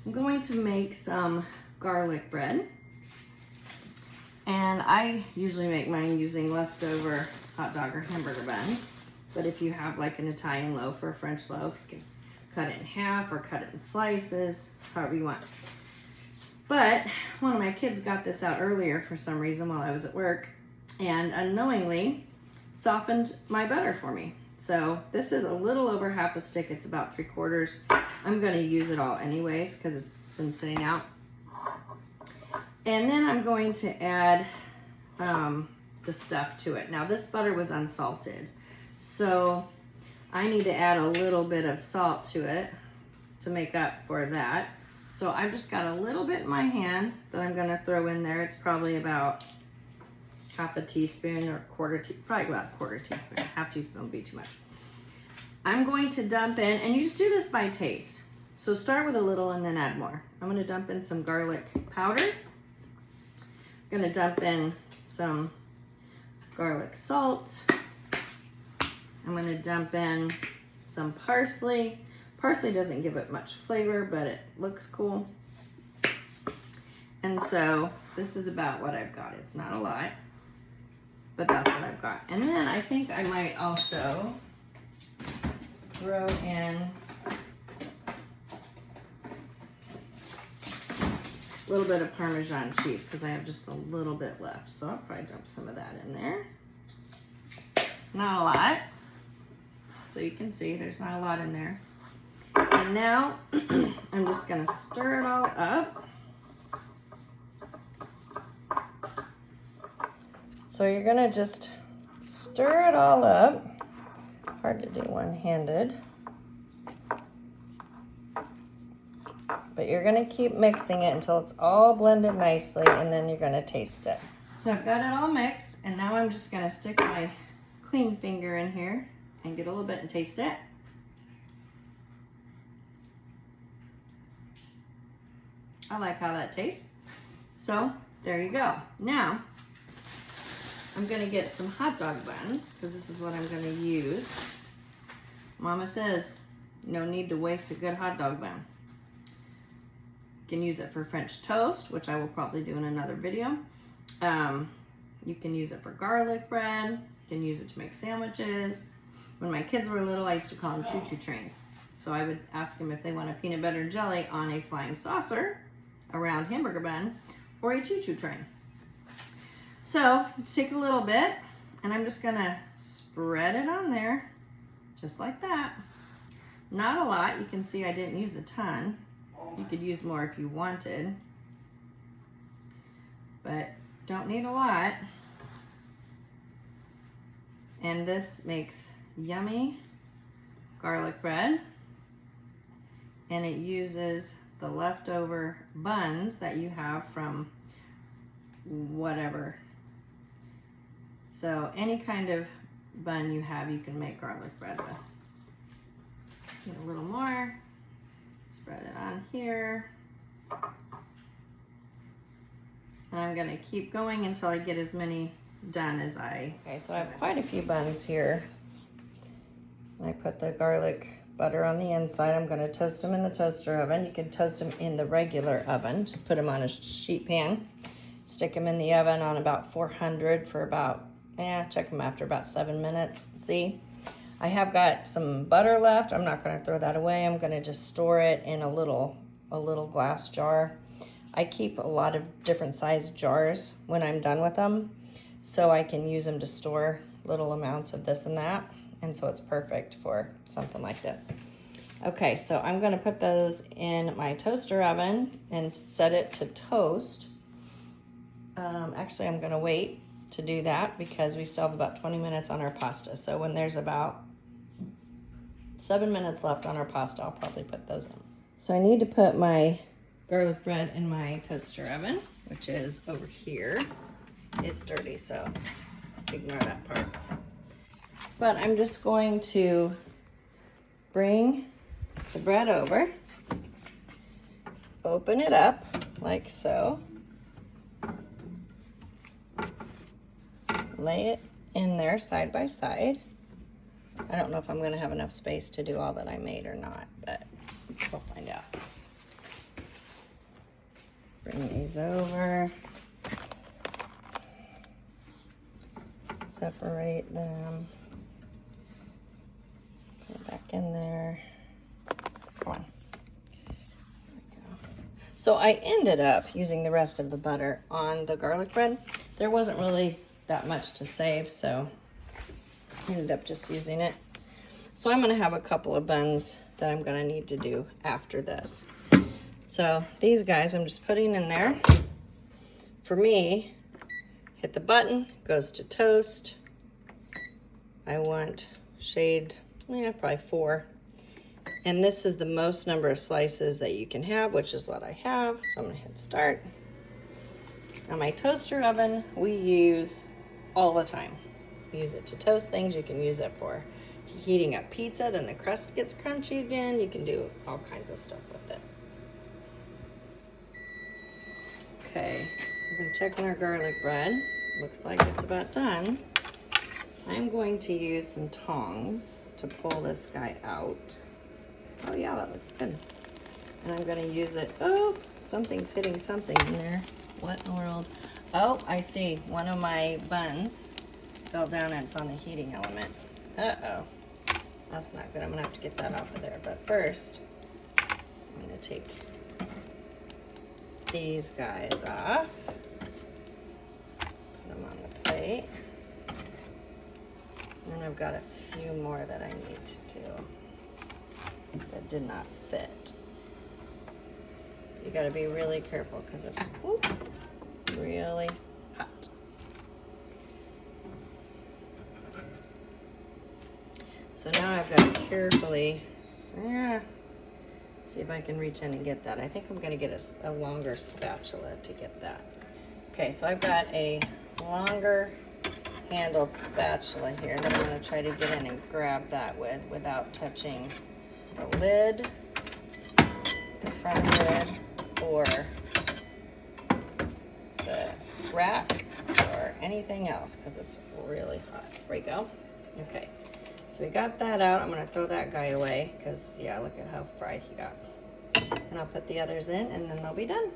I'm going to make some garlic bread. And I usually make mine using leftover hot dog or hamburger buns. But if you have like an Italian loaf or a French loaf, you can cut it in half or cut it in slices, however you want. But one of my kids got this out earlier for some reason while I was at work and unknowingly softened my butter for me. So this is a little over half a stick. It's about 3/4. I'm going to use it all anyways because it's been sitting out. And then I'm going to add the stuff to it. Now this butter was unsalted, so I need to add a little bit of salt to it to make up for that. So I've just got a little bit in my hand that I'm going to throw in there. It's probably about half a teaspoon or probably about a 1/4 teaspoon. Half teaspoon would be too much. I'm going to dump in, and you just do this by taste. So start with a little and then add more. I'm going to dump in some garlic powder. I'm going to dump in some garlic salt. I'm going to dump in some parsley. Parsley doesn't give it much flavor, but it looks cool. And so this is about what I've got. It's not a lot, but that's what I've got. And then I think I might also throw in a little bit of Parmesan cheese because I have just a little bit left. So I'll probably dump some of that in there. Not a lot. So you can see there's not a lot in there. And now I'm just gonna stir it all up. So you're gonna just stir it all up. Hard to do one-handed. But you're gonna keep mixing it until it's all blended nicely, and then you're gonna taste it. So I've got it all mixed, and now I'm just gonna stick my clean finger in here and get a little bit and taste it. I like how that tastes. So there you go. Now I'm gonna get some hot dog buns because this is what I'm gonna use. Mama says no need to waste a good hot dog bun. You can use it for French toast, which I will probably do in another video. You can use it for garlic bread. You can use it to make sandwiches. When my kids were little, I used to call them choo-choo trains. So I would ask them if they want a peanut butter and jelly on a flying saucer, a round hamburger bun, or a choo-choo train. So take a little bit, and I'm just gonna spread it on there, just like that. Not a lot. You can see I didn't use a ton. You could use more if you wanted, but don't need a lot. And this makes yummy garlic bread, and it uses the leftover buns that you have from whatever. So any kind of bun you have, you can make garlic bread with. Get a little more, spread it on here. And I'm gonna keep going until I get as many done as I... Okay, so I have quite a few buns here. I put the garlic butter on the inside. I'm gonna toast them in the toaster oven. You can toast them in the regular oven. Just put them on a sheet pan. Stick them in the oven on about 400 for about, check them after about 7 minutes. See, I have got some butter left. I'm not gonna throw that away. I'm gonna just store it in a little glass jar. I keep a lot of different size jars when I'm done with them, so I can use them to store little amounts of this and that. And so it's perfect for something like this. Okay, so I'm gonna put those in my toaster oven and set it to toast. Actually, I'm gonna wait to do that because we still have about 20 minutes on our pasta. So when there's about 7 minutes left on our pasta, I'll probably put those in. So I need to put my garlic bread in my toaster oven, which is over here. It's dirty, so ignore that part. But I'm just going to bring the bread over, open it up like so, lay it in there side by side. I don't know if I'm gonna have enough space to do all that I made or not, but we'll find out. Bring these over. Separate them. Put it back in there. Come on. So I ended up using the rest of the butter on the garlic bread. There wasn't really that much to save, so I ended up just using it. So I'm gonna have a couple of buns that I'm gonna need to do after this. So these guys I'm just putting in there. For me, hit the button, goes to toast. I want shade, probably 4. And this is the most number of slices that you can have, which is what I have. So I'm gonna hit start. Now my toaster oven, we use all the time. We use it to toast things. You can use it for heating up pizza, then the crust gets crunchy again. You can do all kinds of stuff with it. Okay, we're gonna check on our garlic bread. Looks like it's about done. I'm going to use some tongs to pull this guy out. Oh yeah, that looks good. And I'm gonna use it. Oh, something's hitting something in there. What in the world? Oh, I see. One of my buns fell down and it's on the heating element. Uh-oh. That's not good. I'm gonna have to get that off of there. But first, I'm gonna take these guys off. Put them on the plate. And I've got a few more that I need to do that did not fit. You gotta be really careful because it's really hot. So now I've got to carefully, see if I can reach in and get that. I think I'm gonna get a longer spatula to get that. Okay, so I've got a longer handled spatula here that I'm gonna try to get in and grab that with without touching the lid, the front lid, or the rack, or anything else, because it's really hot. There we go. Okay, so we got that out. I'm gonna throw that guy away, because yeah, look at how fried he got. And I'll put the others in, and then they'll be done.